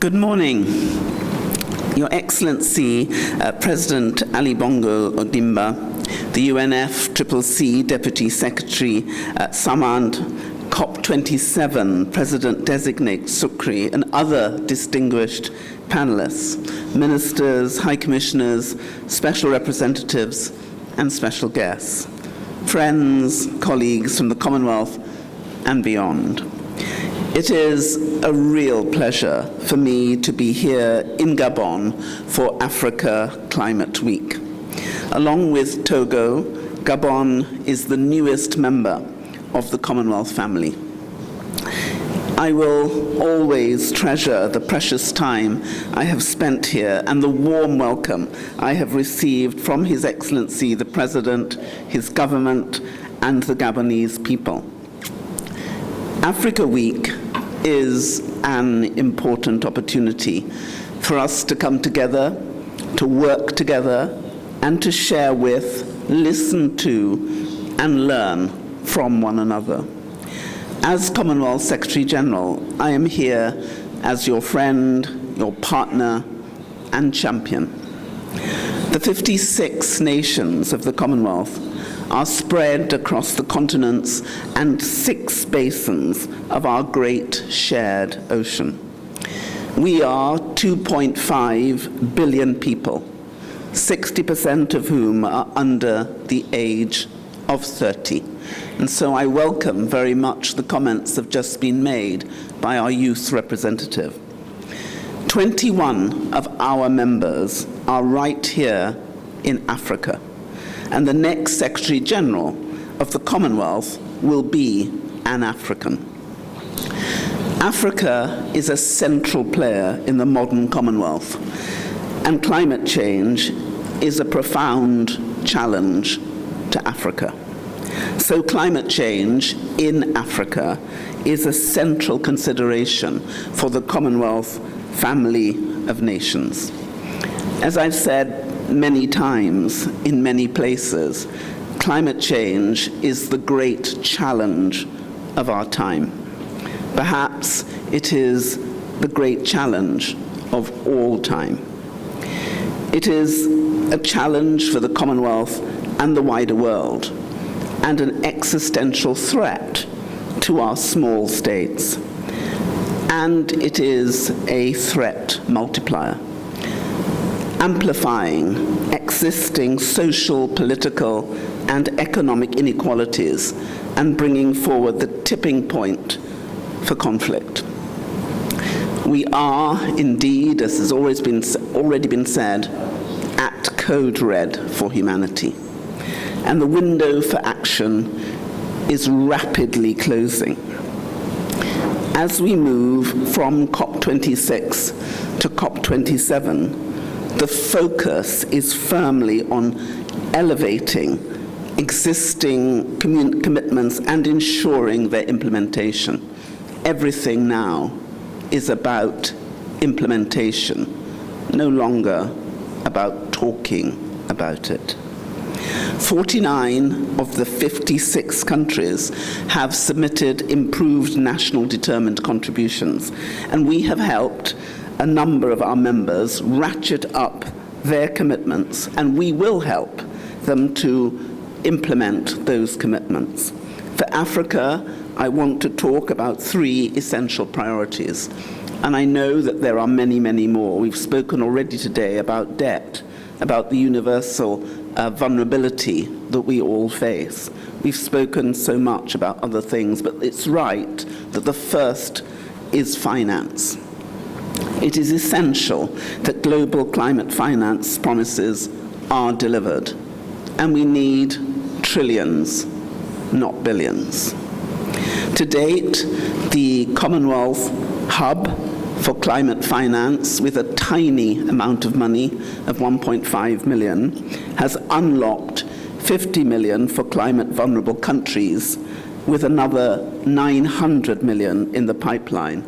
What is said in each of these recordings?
Good morning. Your Excellency, President Ali Bongo Ondimba, the UNFCCC Deputy Secretary Samand, COP27 President-designate Sukri, and other distinguished panelists, ministers, high commissioners, special representatives, and special guests, friends, colleagues from the Commonwealth and beyond. It is a real pleasure for me to be here in Gabon for Africa Climate Week. Along with Togo, Gabon is the newest member of the Commonwealth family. I will always treasure the precious time I have spent here and the warm welcome I have received from His Excellency the President, his government, and the Gabonese people. Africa Week is an important opportunity for us to come together, to work together, and to share with, listen to, and learn from one another. As Commonwealth Secretary General, I am here as your friend, your partner, and champion. The 56 nations of the Commonwealth are spread across the continents and 6 basins of our great shared ocean. We are 2.5 billion people, 60% of whom are under the age of 30. And so I welcome very much the comments that have just been made by our youth representative. 21 of our members are right here in Africa, and the next Secretary General of the Commonwealth will be an African. Africa is a central player in the modern Commonwealth, and climate change is a profound challenge to Africa. So climate change in Africa is a central consideration for the Commonwealth family of nations. As I've said many times in many places, climate change is the great challenge of our time. Perhaps it is the great challenge of all time. It is a challenge for the Commonwealth and the wider world, and an existential threat to our small states. And it is a threat multiplier, amplifying existing social, political, and economic inequalities and bringing forward the tipping point for conflict. We are indeed, as has already been said, at code red for humanity. And the window for action is rapidly closing. As we move from COP26 to COP27, the focus is firmly on elevating existing commitments and ensuring their implementation. Everything now is about implementation, no longer about talking about it. 49 of the 56 countries have submitted improved national determined contributions, and we have helped a number of our members ratchet up their commitments, and we will help them to implement those commitments. For Africa, I want to talk about 3 essential priorities, and I know that there are many, many more. We've spoken already today about debt, about the universal vulnerability that we all face. We've spoken so much about other things, but it's right that the first is finance. It is essential that global climate finance promises are delivered, and we need trillions, not billions. To date, the Commonwealth Hub for Climate Finance, with a tiny amount of money of 1.5 million, has unlocked 50 million for climate vulnerable countries, with another 900 million in the pipeline.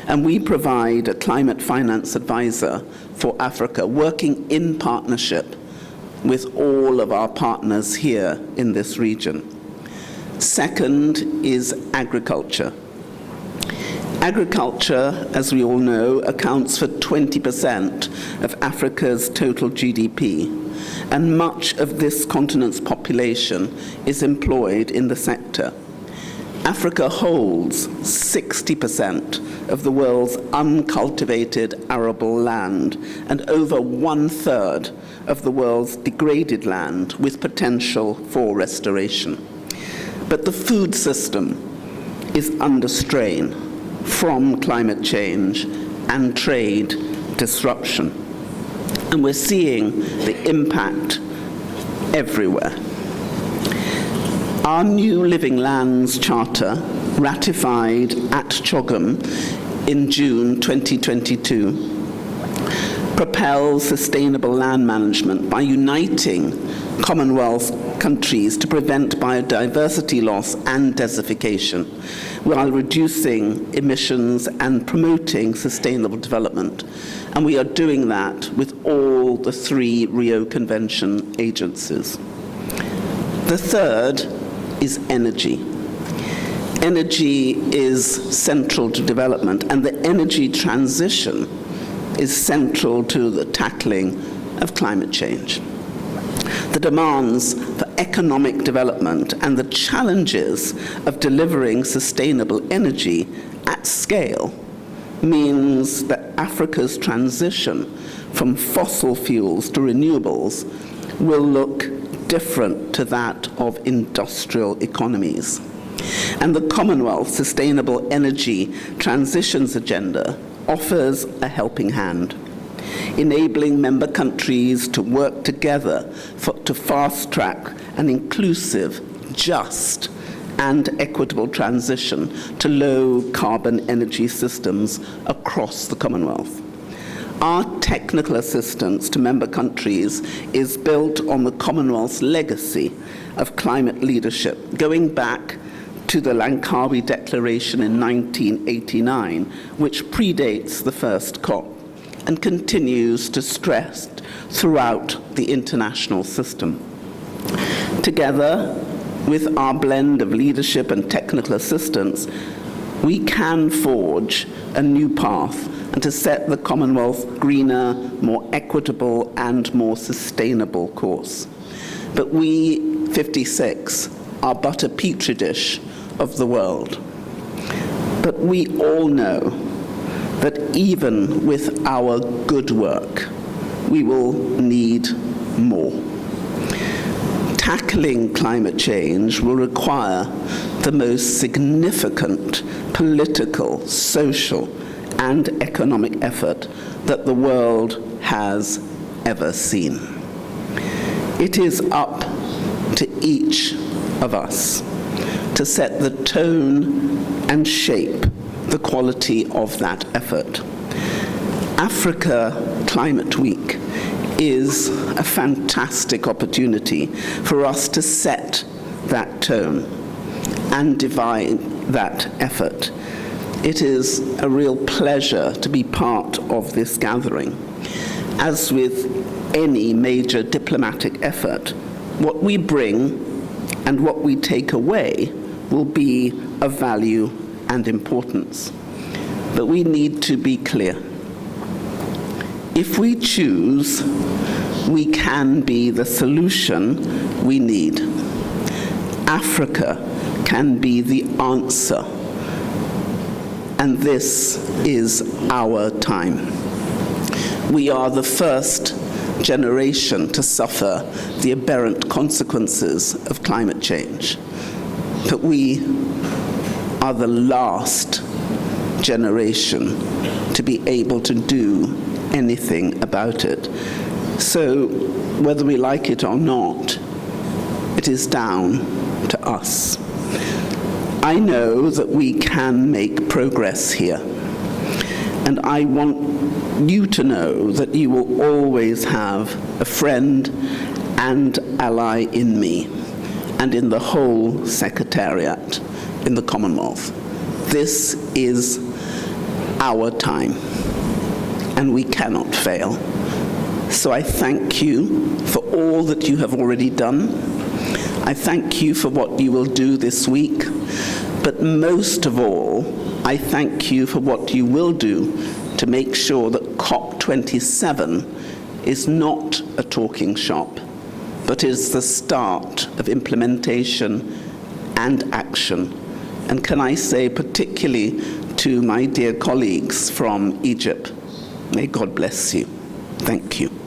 And we provide a climate finance advisor for Africa, working in partnership with all of our partners here in this region. Second is agriculture. Agriculture, as we all know, accounts for 20% of Africa's total GDP, and much of this continent's population is employed in the sector. Africa holds 60% of the world's uncultivated arable land and over 1/3 of the world's degraded land with potential for restoration. But the food system is under strain from climate change and trade disruption. And we're seeing the impact everywhere. Our new Living Lands Charter, ratified at CHOGM in June 2022, propels sustainable land management by uniting Commonwealth countries to prevent biodiversity loss and desertification, while reducing emissions and promoting sustainable development. And we are doing that with all the 3 Rio Convention agencies. The third is energy. Energy is central to development, and the energy transition is central to the tackling of climate change. The demands for economic development and the challenges of delivering sustainable energy at scale means that Africa's transition from fossil fuels to renewables will look different to that of industrial economies. And the Commonwealth Sustainable Energy Transitions Agenda offers a helping hand, enabling member countries to work together to fast-track an inclusive, just, and equitable transition to low-carbon energy systems across the Commonwealth. Our technical assistance to member countries is built on the Commonwealth's legacy of climate leadership, going back to the Langkawi Declaration in 1989, which predates the first COP and continues to stress throughout the international system. Together, with our blend of leadership and technical assistance, we can forge a new path and to set the Commonwealth greener, more equitable, and more sustainable course. But we, 56, are but a petri dish of the world. But we all know that even with our good work, we will need more. Tackling climate change will require the most significant political, social, and economic effort that the world has ever seen. It is up to each of us to set the tone and shape the quality of that effort. Africa Climate Week is a fantastic opportunity for us to set that tone and divide that effort. It is a real pleasure to be part of this gathering. As with any major diplomatic effort, what we bring and what we take away will be of value and importance. But we need to be clear. If we choose, we can be the solution we need. Africa can be the answer. And this is our time. We are the first generation to suffer the aberrant consequences of climate change. But we are the last generation to be able to do anything about it. So, whether we like it or not, it is down to us. I know that we can make progress here, and I want you to know that you will always have a friend and ally in me and in the whole Secretariat in the Commonwealth. This is our time, and we cannot fail. So I thank you for all that you have already done. I thank you for what you will do this week. But most of all, I thank you for what you will do to make sure that COP27 is not a talking shop, but is the start of implementation and action. And can I say particularly to my dear colleagues from Egypt, may God bless you. Thank you.